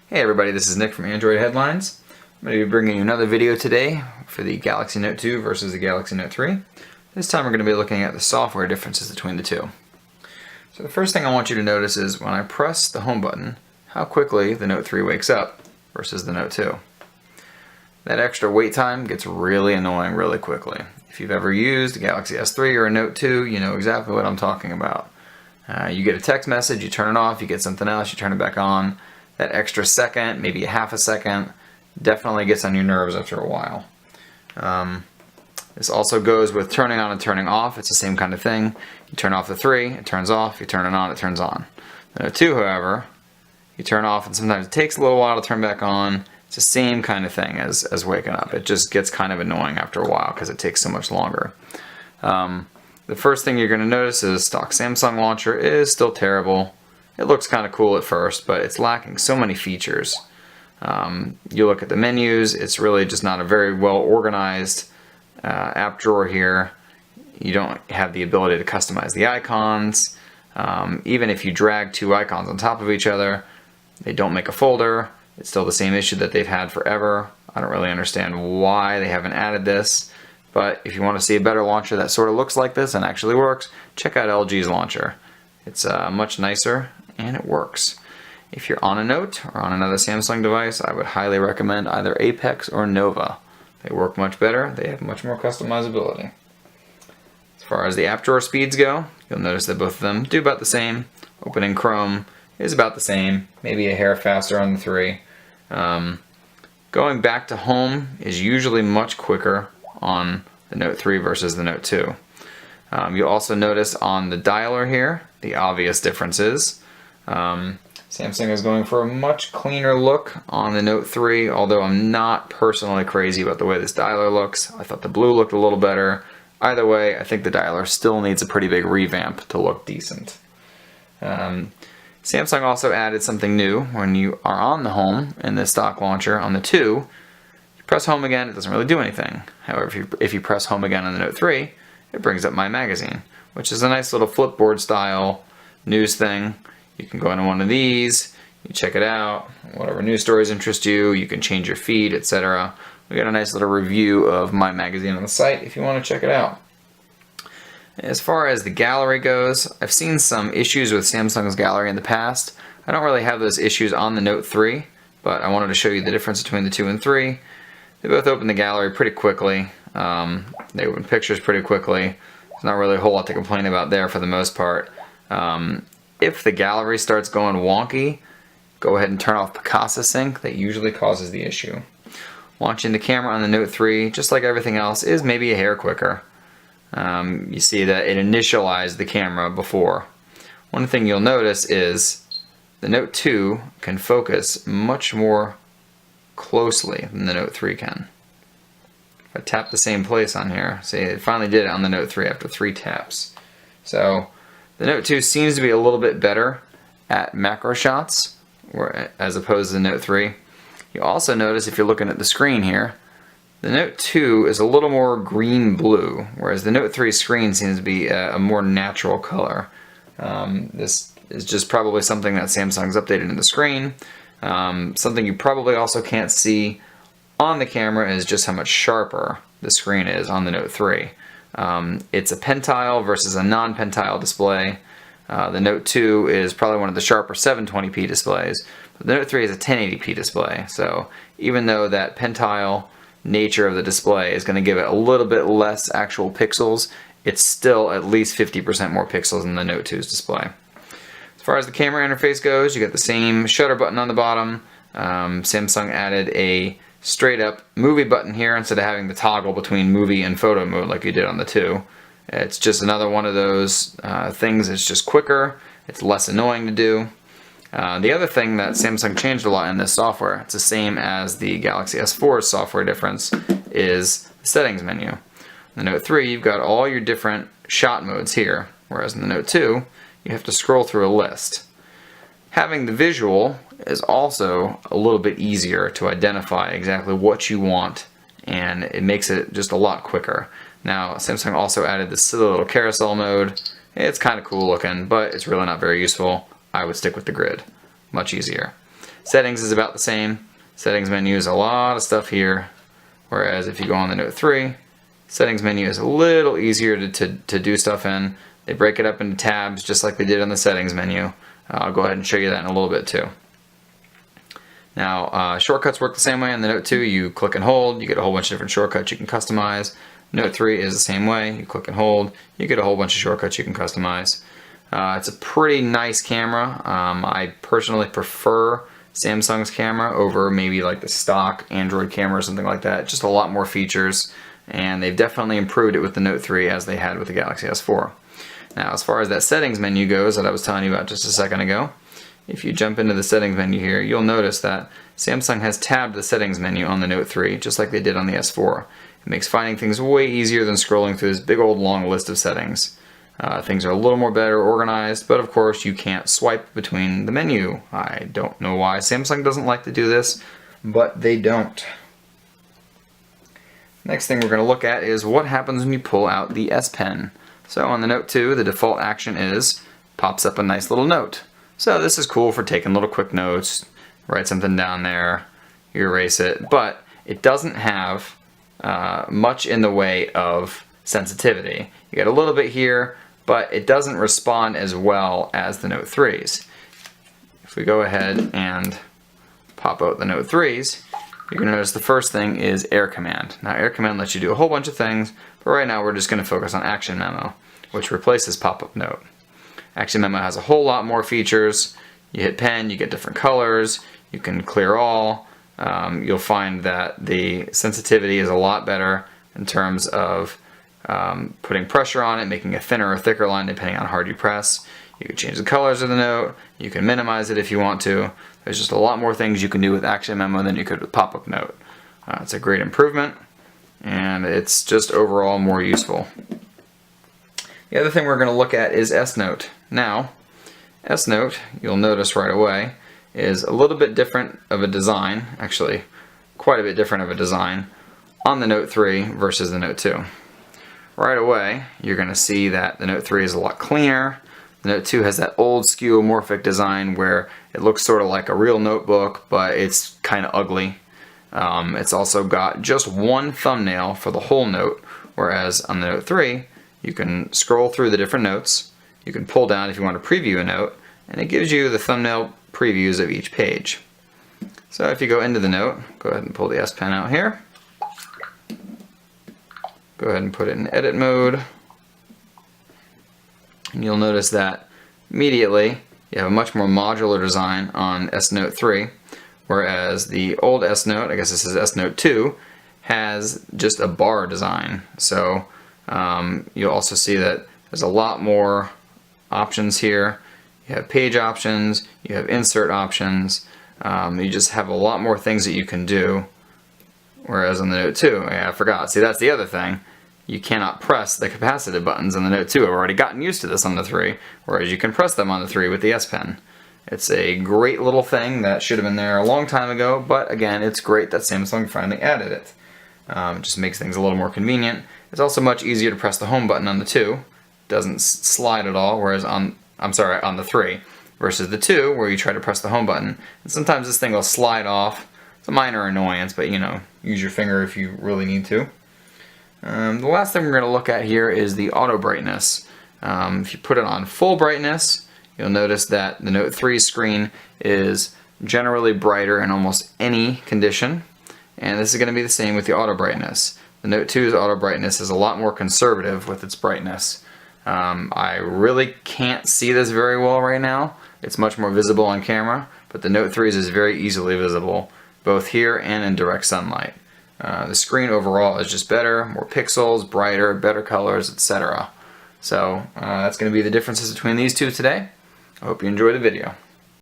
Hey everybody, this is Nick from Android Headlines. I'm going to be bringing you another video today for the Galaxy Note 2 versus the Galaxy Note 3. This time we're going to be looking at the software differences between the two. So the first thing I want you to notice is when I press the home button, how quickly the Note 3 wakes up versus the Note 2. That extra wait time gets really annoying really quickly. If you've ever used a Galaxy S3 or a Note 2, you know exactly what I'm talking about. You get a text message, you turn it off, you get something else, you turn it back on. That extra second, maybe a half a second, definitely gets on your nerves after a while. This also goes with turning on and turning off. It's the same kind of thing. You turn off the 3, it turns off. You turn it on, it turns on. The Note 2, however, you turn off and sometimes it takes a little while to turn back on. It's the same kind of thing as waking up. It just gets kind of annoying after a while because it takes so much longer. The first thing you're going to notice is stock Samsung launcher is still terrible. It looks kind of cool at first, but it's lacking so many features. You look at the menus, it's really just not a very well organized app drawer here. You don't have the ability to customize the icons. Even if you drag two icons on top of each other, they don't make a folder. It's still the same issue that they've had forever. I don't really understand why they haven't added this, but if you want to see a better launcher that sort of looks like this and actually works, check out LG's launcher. It's much nicer and it works. If you're on a Note or on another Samsung device, I would highly recommend either Apex or Nova. They work much better, they have much more customizability. As far as the app drawer speeds go, you'll notice that both of them do about the same. Opening Chrome is about the same, maybe a hair faster on the 3. Going back to home is usually much quicker on the Note 3 versus the Note 2. You'll also notice on the dialer here the obvious differences. Samsung is going for a much cleaner look on the Note 3, although I'm not personally crazy about the way this dialer looks. I thought the blue looked a little better. Either way, I think the dialer still needs a pretty big revamp to look decent. Samsung also added something new. When you are on the home in the stock launcher on the 2, you press home again, it doesn't really do anything. However, if you press home again on the Note 3, it brings up My Magazine, which is a nice little flipboard style news thing. You can go into one of these, you check it out, whatever news stories interest you, you can change your feed, etc. We got a nice little review of My Magazine on the site if you want to check it out. As far as the gallery goes, I've seen some issues with Samsung's gallery in the past. I don't really have those issues on the Note 3, but I wanted to show you the difference between the 2 and 3. They both open the gallery pretty quickly. They open pictures pretty quickly. There's not really a whole lot to complain about there for the most part. If the gallery starts going wonky, go ahead and turn off Picasa Sync. That usually causes the issue. Launching the camera on the Note 3, just like everything else, is maybe a hair quicker. You see that it initialized the camera before. One thing you'll notice is the Note 2 can focus much more closely than the Note 3 can. If I tap the same place on here, see, it finally did it on the Note 3 after 3 taps. So the Note 2 seems to be a little bit better at macro shots as opposed to the Note 3. You also notice if you're looking at the screen here, the Note 2 is a little more green-blue, whereas the Note 3 screen seems to be a more natural color. This is just probably something that Samsung's updated in the screen. Something you probably also can't see on the camera is just how much sharper the screen is on the Note 3. It's a pentile versus a non-pentile display. The Note 2 is probably one of the sharper 720p displays, but the Note 3 is a 1080p display. So even though that pentile nature of the display is going to give it a little bit less actual pixels, it's still at least 50% more pixels than the Note 2's display. As far as the camera interface goes, you got the same shutter button on the bottom. Samsung added a straight up movie button here instead of having the toggle between movie and photo mode like you did on the 2. It's just another one of those things that's just quicker, it's less annoying to do. The other thing that Samsung changed a lot in this software, it's the same as the Galaxy S4's software difference, is the settings menu. In the Note 3 you've got all your different shot modes here, whereas in the Note 2 you have to scroll through a list. Having the visual is also a little bit easier to identify exactly what you want, and it makes it just a lot quicker. Now, Samsung also added this silly little carousel mode. It's kind of cool looking, but it's really not very useful. I would stick with the grid. Much easier. Settings is about the same. Settings menu is a lot of stuff here, whereas if you go on the Note 3, settings menu is a little easier to do stuff in. They break it up into tabs just like they did on the settings menu. I'll go ahead and show you that in a little bit too. Now, shortcuts work the same way on the Note 2. You click and hold, you get a whole bunch of different shortcuts you can customize. Note 3 is the same way. You click and hold, you get a whole bunch of shortcuts you can customize. It's a pretty nice camera. I personally prefer Samsung's camera over maybe like the stock Android camera or something like that. Just a lot more features, and they've definitely improved it with the Note 3 as they had with the Galaxy S4. Now, as far as that settings menu goes that I was telling you about just a second ago, if you jump into the settings menu here, you'll notice that Samsung has tabbed the settings menu on the Note 3 just like they did on the S4. It makes finding things way easier than scrolling through this big old long list of settings. Things are a little more better organized, but of course you can't swipe between the menu. I don't know why Samsung doesn't like to do this, but they don't. Next thing we're going to look at is what happens when you pull out the S Pen. So on the Note 2, the default action is pops up a nice little note. So this is cool for taking little quick notes, write something down there, you erase it, but it doesn't have much in the way of sensitivity. You get a little bit here, but it doesn't respond as well as the Note 3s. If we go ahead and pop out the Note 3s, you're going to notice the first thing is Air Command. Now Air Command lets you do a whole bunch of things, but right now we're just going to focus on Action Memo, which replaces Pop-Up Note. Action Memo has a whole lot more features. You hit pen, you get different colors, you can clear all. You'll find that the sensitivity is a lot better in terms of putting pressure on it, making a thinner or thicker line depending on how hard you press. You can change the colors of the note, you can minimize it if you want to. There's just a lot more things you can do with Action Memo than you could with Pop-Up Note. It's a great improvement, and it's just overall more useful. The other thing we're going to look at is S Note. Now, S Note, you'll notice right away, is a little bit different of a design, actually quite a bit different of a design, on the Note 3 versus the Note 2. Right away, you're going to see that the Note 3 is a lot cleaner. The Note 2 has that old skeuomorphic design where it looks sort of like a real notebook, but it's kind of ugly. It's also got just one thumbnail for the whole note, whereas on the Note 3, you can scroll through the different notes, you can pull down if you want to preview a note, and it gives you the thumbnail previews of each page. So if you go into the note, go ahead and pull the S Pen out here. Go ahead and put it in edit mode. And you'll notice that immediately you have a much more modular design on S Note 3, whereas the old S Note, I guess this is S Note 2, has just a bar design. So you'll also see that there's a lot more options here. You have page options, you have insert options, you just have a lot more things that you can do, whereas on the Note 2, I forgot, see that's the other thing, you cannot press the capacitive buttons on the Note 2. I've already gotten used to this on the 3, whereas you can press them on the 3 with the S Pen. It's a great little thing that should have been there a long time ago, but again, it's great that Samsung finally added it. It just makes things a little more convenient. It's also much easier to press the home button on the 2. It doesn't slide at all, whereas on the 3, versus the 2, where you try to press the home button. And sometimes this thing will slide off. It's a minor annoyance, but you know, use your finger if you really need to. The last thing we're going to look at here is the auto brightness. If you put it on full brightness, you'll notice that the Note 3 screen is generally brighter in almost any condition, and this is going to be the same with the auto brightness. The Note 2's auto brightness is a lot more conservative with its brightness. I really can't see this very well right now. It's much more visible on camera, but the Note 3's is very easily visible, both here and in direct sunlight. The screen overall is just better, more pixels, brighter, better colors, etc. So that's going to be the differences between these two today. I hope you enjoyed the video.